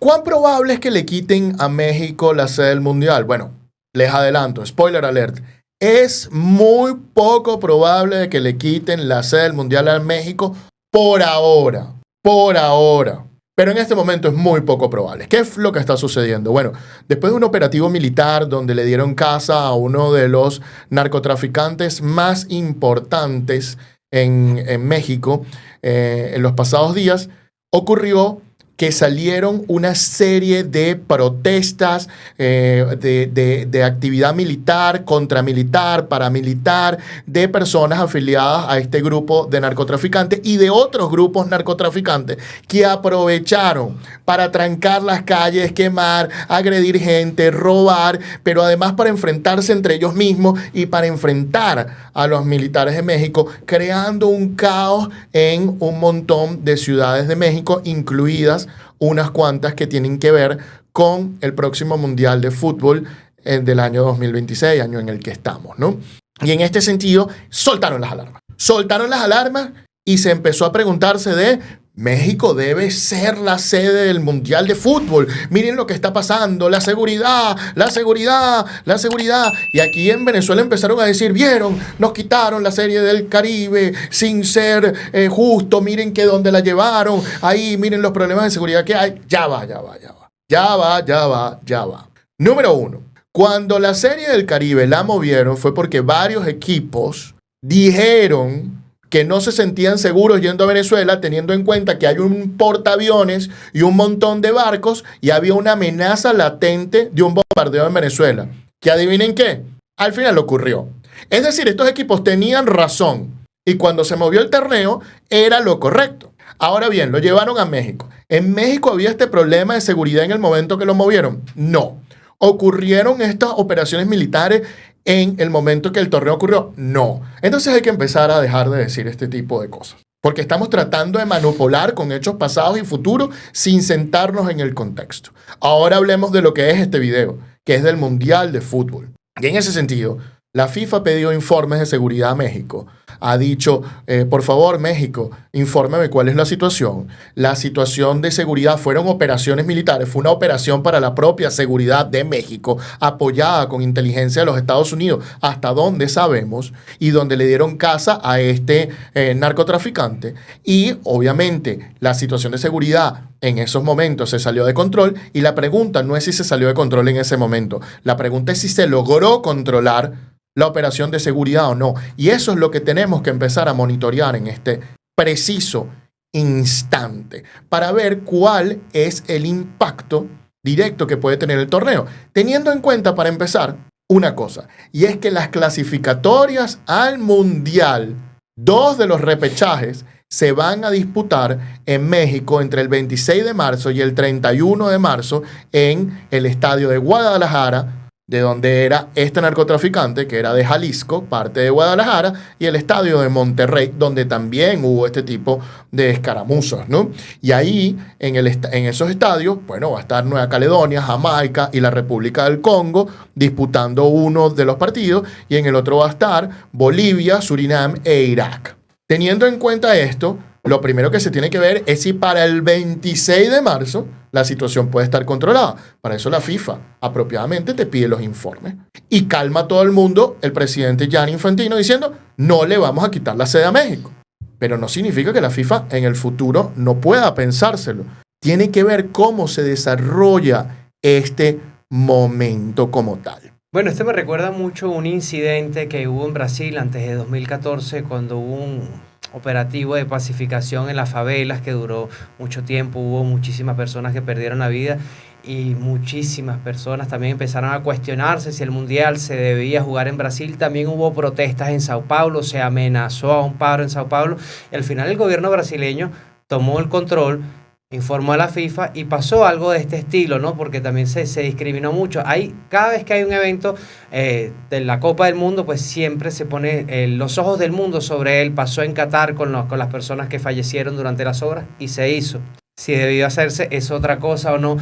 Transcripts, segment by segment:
¿Cuán probable es que le quiten a México la sede del Mundial? Bueno, les adelanto, spoiler alert. Es muy poco probable de que le quiten la sede del Mundial a México por ahora. Por ahora. Pero en este momento es muy poco probable. ¿Qué es lo que está sucediendo? Bueno, después de un operativo militar donde le dieron caza a uno de los narcotraficantes más importantes en México en los pasados días, ocurrió que salieron una serie de protestas, de actividad militar, contramilitar, paramilitar, de personas afiliadas a este grupo de narcotraficantes y de otros grupos narcotraficantes que aprovecharon para trancar las calles, quemar, agredir gente, robar, pero además para enfrentarse entre ellos mismos y para enfrentar a los militares de México, creando un caos en un montón de ciudades de México, incluidas unas cuantas que tienen que ver con el próximo Mundial de Fútbol del año 2026, año en el que estamos, ¿no? Y en este sentido, soltaron las alarmas. Soltaron las alarmas y se empezó a preguntarse de México debe ser la sede del Mundial de Fútbol. Miren lo que está pasando, la seguridad, la seguridad, la seguridad. Y aquí en Venezuela empezaron a decir, vieron, nos quitaron la Serie del Caribe sin ser justo. Miren que dónde la llevaron. Ahí, miren los problemas de seguridad que hay. Ya va. Número 1. Cuando la Serie del Caribe la movieron fue porque varios equipos dijeron que no se sentían seguros yendo a Venezuela, teniendo en cuenta que hay un portaaviones y un montón de barcos y había una amenaza latente de un bombardeo en Venezuela. ¿Que adivinen qué? Al final ocurrió. Es decir, estos equipos tenían razón y cuando se movió el torneo era lo correcto. Ahora bien, lo llevaron a México. ¿En México había este problema de seguridad en el momento que lo movieron? No. ¿Ocurrieron estas operaciones militares en el momento que el torneo ocurrió? No. Entonces hay que empezar a dejar de decir este tipo de cosas. Porque estamos tratando de manipular con hechos pasados y futuros sin sentarnos en el contexto. Ahora hablemos de lo que es este video, que es del Mundial de Fútbol. Y en ese sentido, la FIFA ha pedido informes de seguridad a México. Ha dicho, por favor, México, infórmeme cuál es la situación. La situación de seguridad fueron operaciones militares, fue una operación para la propia seguridad de México, apoyada con inteligencia de los Estados Unidos, hasta donde sabemos, y donde le dieron caza a este narcotraficante. Y, obviamente, la situación de seguridad en esos momentos se salió de control, y la pregunta no es si se salió de control en ese momento. La pregunta es si se logró controlar la operación de seguridad o no. Y eso es lo que tenemos que empezar a monitorear en este preciso instante para ver cuál es el impacto directo que puede tener el torneo. Teniendo en cuenta, para empezar, una cosa, y es que las clasificatorias al Mundial, 2 de los repechajes, se van a disputar en México entre el 26 de marzo y el 31 de marzo en el estadio de Guadalajara, de donde era este narcotraficante, que era de Jalisco, parte de Guadalajara, y el estadio de Monterrey, donde también hubo este tipo de escaramuzas, ¿no? Y ahí, en esos estadios, bueno, va a estar Nueva Caledonia, Jamaica y la República del Congo disputando uno de los partidos, y en el otro va a estar Bolivia, Surinam e Irak. Teniendo en cuenta esto, lo primero que se tiene que ver es si para el 26 de marzo la situación puede estar controlada. Para eso la FIFA apropiadamente te pide los informes. Y calma a todo el mundo el presidente Gianni Infantino diciendo no le vamos a quitar la sede a México. Pero no significa que la FIFA en el futuro no pueda pensárselo. Tiene que ver cómo se desarrolla este momento como tal. Bueno, me recuerda mucho un incidente que hubo en Brasil antes de 2014 cuando hubo un operativo de pacificación en las favelas que duró mucho tiempo. Hubo muchísimas personas que perdieron la vida y muchísimas personas también empezaron a cuestionarse si el Mundial se debía jugar en Brasil. También hubo protestas en Sao Paulo, se amenazó a un paro en Sao Paulo y al final el gobierno brasileño tomó el control, informó a la FIFA y pasó algo de este estilo, ¿no? Porque también se discriminó mucho. Cada vez que hay un evento de la Copa del Mundo, pues siempre se pone los ojos del mundo sobre él. Pasó en Qatar con las personas que fallecieron durante las obras y se hizo. Si debió hacerse es otra cosa o no.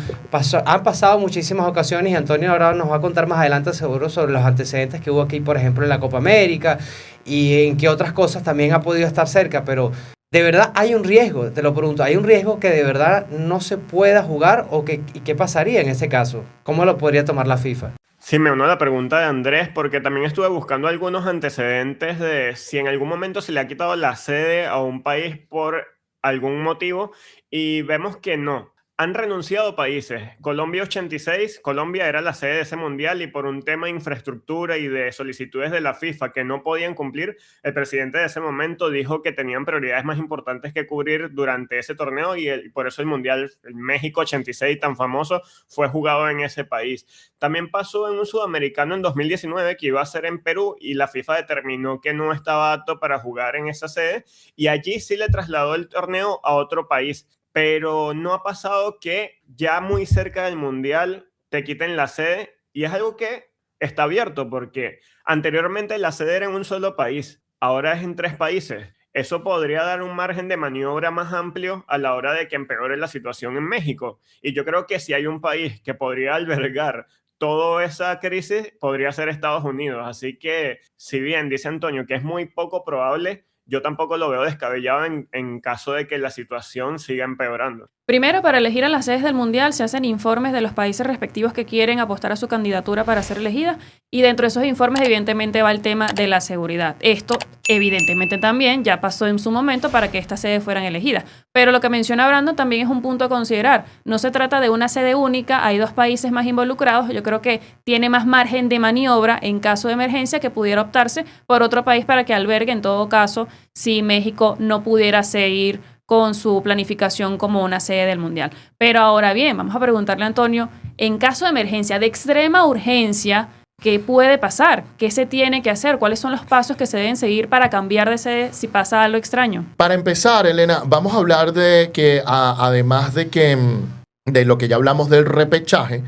Han pasado muchísimas ocasiones y Antonio ahora nos va a contar más adelante seguro sobre los antecedentes que hubo aquí, por ejemplo, en la Copa América y en qué otras cosas también ha podido estar cerca, pero ¿De verdad hay un riesgo? Te lo pregunto, ¿hay un riesgo que de verdad no se pueda jugar y qué pasaría en ese caso? ¿Cómo lo podría tomar la FIFA? Sí, me uno a la pregunta de Andrés, porque también estuve buscando algunos antecedentes de si en algún momento se le ha quitado la sede a un país por algún motivo, y vemos que no. Han renunciado países. Colombia 86, Colombia era la sede de ese mundial y por un tema de infraestructura y de solicitudes de la FIFA que no podían cumplir, el presidente de ese momento dijo que tenían prioridades más importantes que cubrir durante ese torneo y por eso el mundial, el México 86 tan famoso, fue jugado en ese país. También pasó en un sudamericano en 2019 que iba a ser en Perú y la FIFA determinó que no estaba apto para jugar en esa sede y allí sí le trasladó el torneo a otro país. Pero no ha pasado que ya muy cerca del Mundial te quiten la sede y es algo que está abierto porque anteriormente la sede era en un solo país, ahora es en 3 países. Eso podría dar un margen de maniobra más amplio a la hora de que empeore la situación en México. Y yo creo que si hay un país que podría albergar toda esa crisis, podría ser Estados Unidos. Así que, si bien dice Antonio que es muy poco probable, yo tampoco lo veo descabellado en caso de que la situación siga empeorando. Primero, para elegir a las sedes del Mundial se hacen informes de los países respectivos que quieren apostar a su candidatura para ser elegida y dentro de esos informes evidentemente va el tema de la seguridad. Esto evidentemente también ya pasó en su momento para que estas sedes fueran elegidas. Pero lo que menciona Brandon también es un punto a considerar. No se trata de una sede única, hay 2 países más involucrados. Yo creo que tiene más margen de maniobra en caso de emergencia que pudiera optarse por otro país para que albergue en todo caso si México no pudiera seguir con su planificación como una sede del Mundial. Pero ahora bien, vamos a preguntarle a Antonio, en caso de emergencia, de extrema urgencia, ¿qué puede pasar? ¿Qué se tiene que hacer? ¿Cuáles son los pasos que se deben seguir para cambiar de sede si pasa algo extraño? Para empezar, Elena, vamos a hablar de que además de lo que ya hablamos del repechaje,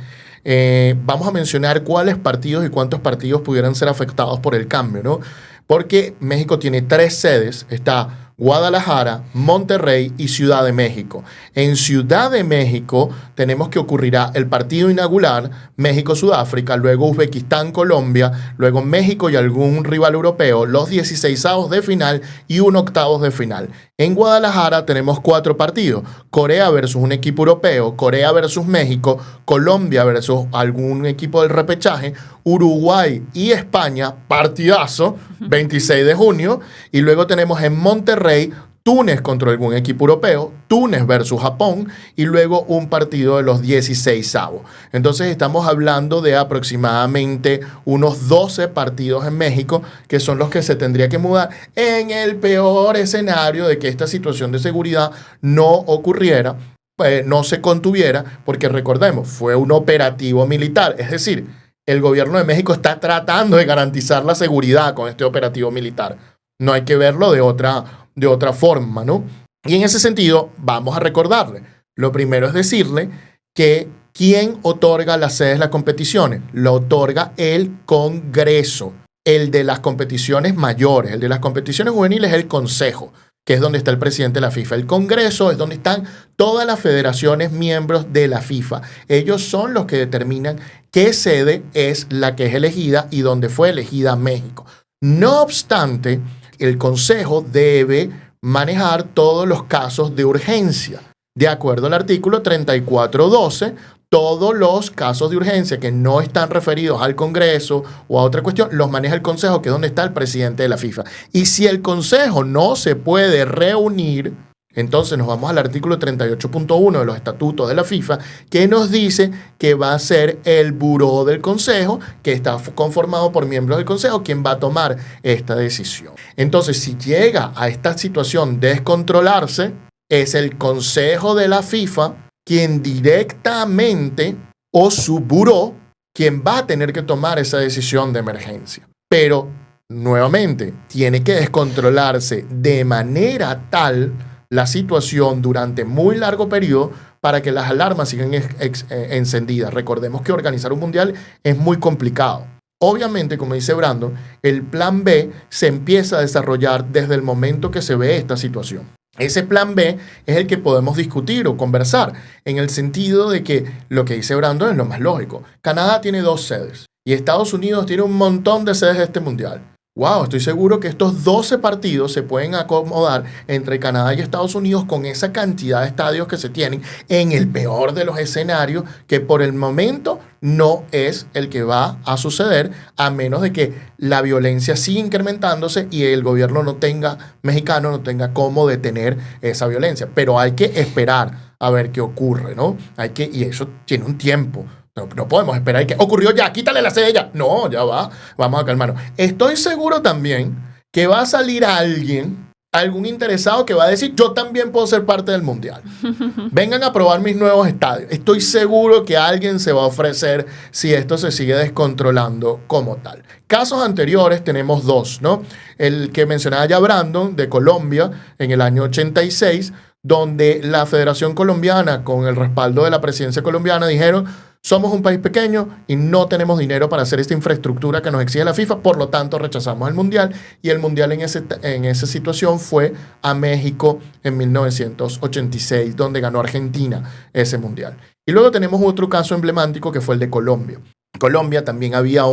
vamos a mencionar cuáles partidos y cuántos partidos pudieran ser afectados por el cambio, ¿no? Porque México tiene 3 sedes, está Guadalajara, Monterrey y Ciudad de México. En Ciudad de México tenemos que ocurrirá el partido inaugural México-Sudáfrica, luego Uzbekistán-Colombia, luego México y algún rival europeo, los 16avos de final y un octavos de final. En Guadalajara tenemos 4 partidos, Corea versus un equipo europeo, Corea versus México, Colombia versus algún equipo del repechaje, Uruguay y España, partidazo, 26 de junio, y luego tenemos en Monterrey Túnez contra algún equipo europeo, Túnez versus Japón y luego un partido de los 16avos. Entonces estamos hablando de aproximadamente unos 12 partidos en México que son los que se tendría que mudar en el peor escenario de que esta situación de seguridad no ocurriera, no se contuviera, porque recordemos, fue un operativo militar, es decir, el gobierno de México está tratando de garantizar la seguridad con este operativo militar. No hay que verlo de otra forma, ¿no? Y en ese sentido, vamos a recordarle. Lo primero es decirle que ¿quién otorga las sedes de las competiciones? Lo otorga el Congreso, el de las competiciones mayores. El de las competiciones juveniles es el Consejo, que es donde está el presidente de la FIFA. El Congreso es donde están todas las federaciones miembros de la FIFA. Ellos son los que determinan qué sede es la que es elegida y dónde fue elegida México. No obstante, el Consejo debe manejar todos los casos de urgencia. De acuerdo al artículo 34.12, todos los casos de urgencia que no están referidos al Congreso o a otra cuestión, los maneja el Consejo, que es donde está el presidente de la FIFA. Y si el Consejo no se puede reunir, entonces nos vamos al artículo 38.1 de los estatutos de la FIFA, que nos dice que va a ser el buró del Consejo, que está conformado por miembros del Consejo, quien va a tomar esta decisión. Entonces, si llega a esta situación descontrolarse, es el Consejo de la FIFA quien directamente, o su buró, quien va a tener que tomar esa decisión de emergencia. Pero, nuevamente, tiene que descontrolarse de manera tal la situación durante muy largo periodo para que las alarmas sigan encendidas. Recordemos que organizar un mundial es muy complicado. Obviamente, como dice Brandon, el plan B se empieza a desarrollar desde el momento que se ve esta situación. Ese plan B es el que podemos discutir o conversar, en el sentido de que lo que dice Brandon es lo más lógico. Canadá tiene 2 sedes y Estados Unidos tiene un montón de sedes de este mundial. wow, estoy seguro que estos 12 partidos se pueden acomodar entre Canadá y Estados Unidos con esa cantidad de estadios que se tienen en el peor de los escenarios, que por el momento no es el que va a suceder, a menos de que la violencia siga incrementándose y el gobierno mexicano no tenga cómo detener esa violencia. Pero hay que esperar a ver qué ocurre, ¿no? Y eso tiene un tiempo. No podemos esperar que ocurrió ya, quítale la sede ya. No, ya va, vamos a calmarnos. Estoy seguro también que va a salir algún interesado que va a decir, yo también puedo ser parte del mundial. Vengan a probar mis nuevos estadios. Estoy seguro que alguien se va a ofrecer si esto se sigue descontrolando como tal. Casos anteriores tenemos dos, ¿no? El que mencionaba ya Brandon, de Colombia, en el año 86, donde la Federación Colombiana, con el respaldo de la presidencia colombiana, dijeron, somos un país pequeño y no tenemos dinero para hacer esta infraestructura que nos exige la FIFA, por lo tanto rechazamos el Mundial. Y el Mundial en esa situación fue a México en 1986, donde ganó Argentina ese Mundial. Y luego tenemos otro caso emblemático que fue el de Colombia. En Colombia también había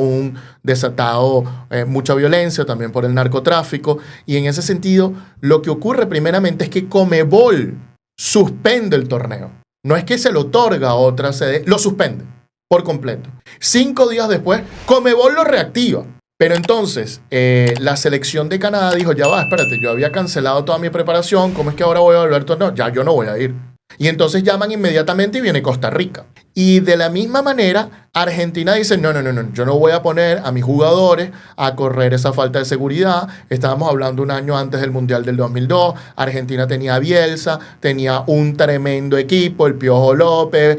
mucha violencia, también por el narcotráfico. Y en ese sentido, lo que ocurre primeramente es que Conmebol suspende el torneo. No es que se lo otorga a otra sede, lo suspende por completo. 5 días después, Conmebol lo reactiva. Pero entonces, la selección de Canadá dijo, ya va, espérate, yo había cancelado toda mi preparación, ¿cómo es que ahora voy a volver al torneo? Ya, yo no voy a ir. Y entonces llaman inmediatamente y viene Costa Rica. Y de la misma manera, Argentina dice, no, yo no voy a poner a mis jugadores a correr esa falta de seguridad. Estábamos hablando un año antes del Mundial del 2002. Argentina tenía a Bielsa, tenía un tremendo equipo, el Piojo López,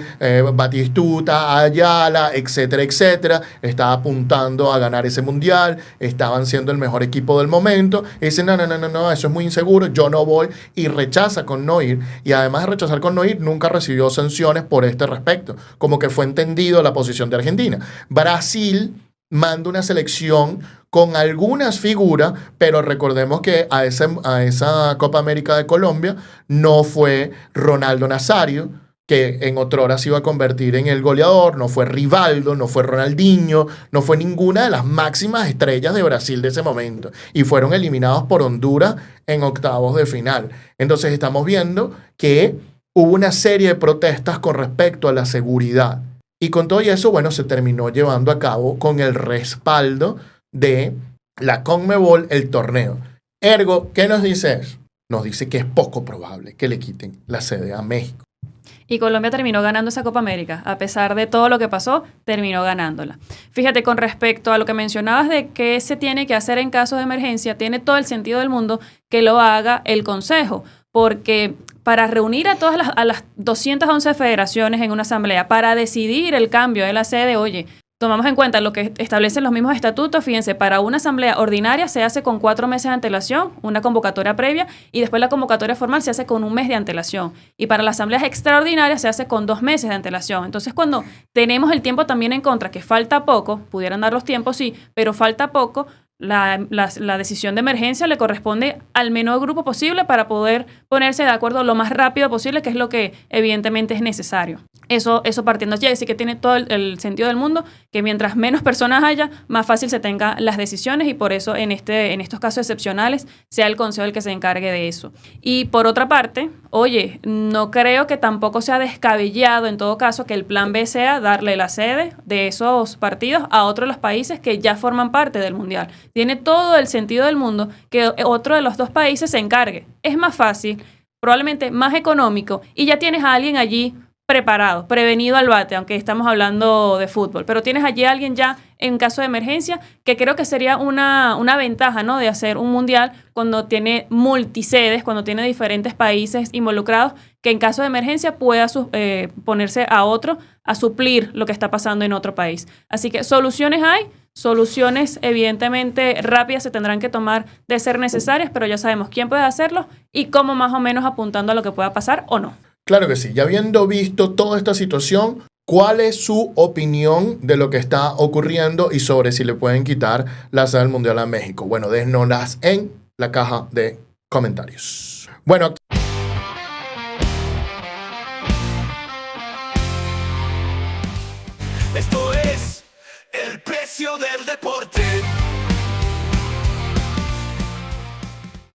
Batistuta, Ayala, etcétera, etcétera. Estaba apuntando a ganar ese Mundial, estaban siendo el mejor equipo del momento. Y dicen, no, eso es muy inseguro, yo no voy. Y rechaza con no ir. Y además de rechazar con no ir, nunca recibió sanciones por este respecto. Como que fue entendido la posición de Argentina. Brasil manda una selección con algunas figuras, pero recordemos que a esa Copa América de Colombia no fue Ronaldo Nazario, que en otrora se iba a convertir en el goleador, no fue Rivaldo, no fue Ronaldinho, no fue ninguna de las máximas estrellas de Brasil de ese momento. Y fueron eliminados por Honduras en octavos de final. Entonces estamos viendo que hubo una serie de protestas con respecto a la seguridad. Y con todo eso, bueno, se terminó llevando a cabo con el respaldo de la Conmebol el torneo. Ergo, ¿qué nos dice eso? Nos dice que es poco probable que le quiten la sede a México. Y Colombia terminó ganando esa Copa América. A pesar de todo lo que pasó, terminó ganándola. Fíjate, con respecto a lo que mencionabas de qué se tiene que hacer en caso de emergencia, tiene todo el sentido del mundo que lo haga el Consejo, porque para reunir a todas las 211 federaciones en una asamblea, para decidir el cambio de la sede, oye, tomamos en cuenta lo que establecen los mismos estatutos. Fíjense, para una asamblea ordinaria se hace con 4 meses de antelación, una convocatoria previa, y después la convocatoria formal se hace con 1 mes de antelación. Y para las asambleas extraordinarias se hace con 2 meses de antelación. Entonces, cuando tenemos el tiempo también en contra, que falta poco, pudieran dar los tiempos, sí, pero falta poco, la decisión de emergencia le corresponde al menor grupo posible para poder ponerse de acuerdo lo más rápido posible, que es lo que evidentemente es necesario. Eso partiendo allí, así que tiene todo el sentido del mundo, que mientras menos personas haya, más fácil se tengan las decisiones, y por eso en estos casos excepcionales sea el Consejo el que se encargue de eso. Y por otra parte, oye, no creo que tampoco sea descabellado en todo caso que el plan B sea darle la sede de esos partidos a otro de los países que ya forman parte del Mundial. Tiene todo el sentido del mundo que otro de los 2 países se encargue. Es más fácil, probablemente más económico, y ya tienes a alguien allí preparado, prevenido al bate, aunque estamos hablando de fútbol, pero tienes allí a alguien ya en caso de emergencia, que creo que sería una ventaja, ¿no?, de hacer un mundial cuando tiene multisedes, cuando tiene diferentes países involucrados, que en caso de emergencia pueda ponerse a otro a suplir lo que está pasando en otro país. Así que soluciones hay. Soluciones evidentemente rápidas se tendrán que tomar de ser necesarias, pero ya sabemos quién puede hacerlo y cómo, más o menos apuntando a lo que pueda pasar o no. Claro que sí. Ya habiendo visto toda esta situación, ¿cuál es su opinión de lo que está ocurriendo y sobre si le pueden quitar la sede del Mundial a México? Bueno, déjennoslas en la caja de comentarios. Bueno, esto es el precio del deporte.